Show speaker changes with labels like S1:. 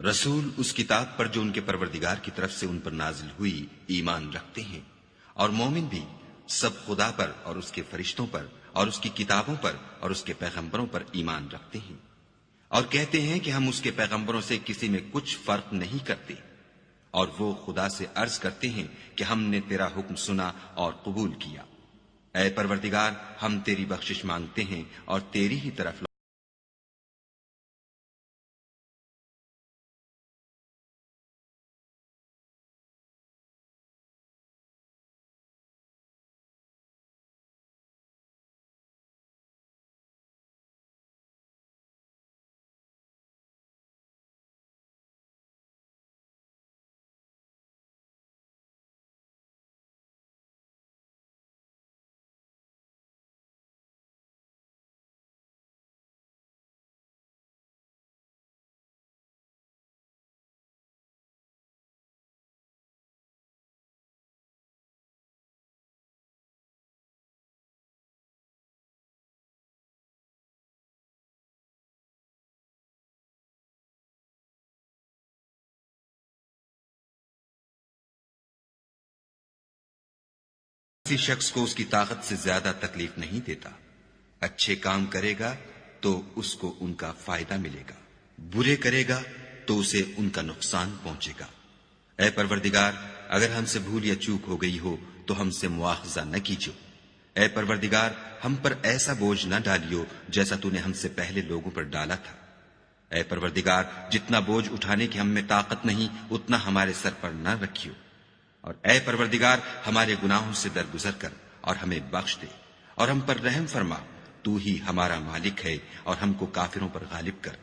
S1: रसूल उस किताब पर जो उनके परवरदिगार की तरफ से उन पर नाजिल हुई ईमान रखते हैं, और मोमिन भी सब खुदा पर और उसके फरिश्तों पर और उसकी किताबों पर और उसके पैगंबरों पर ईमान रखते हैं, और कहते हैं कि हम उसके पैगंबरों से किसी में कुछ फर्क नहीं करते, और वो खुदा से अर्ज करते हैं कि हमने तेरा हुक्म सुना और कबूल किया। ऐ परवरदिगार, हम तेरी बख्शिश मांगते हैं और तेरी ही तरफ किसी शख्स को उसकी ताकत से ज्यादा तकलीफ नहीं देता। अच्छे काम करेगा तो उसको उनका फायदा मिलेगा, बुरे करेगा तो उसे उनका नुकसान पहुंचेगा। ऐ परवरदिगार, अगर हमसे भूल या चूक हो गई हो तो हमसे मुआखजा न कीजिए। ऐ परवरदिगार, हम पर ऐसा बोझ न डालियो जैसा तूने हमसे पहले लोगों पर डाला था। ऐ परवरदिगार, जितना बोझ उठाने की हम में ताकत नहीं उतना हमारे सर पर न रखियो। और ऐ परवरदिगार, हमारे गुनाहों से दरगुजर कर और हमें बख्श दे और हम पर रहम फरमा। तू ही हमारा मालिक है और हमको काफिरों पर गालिब कर।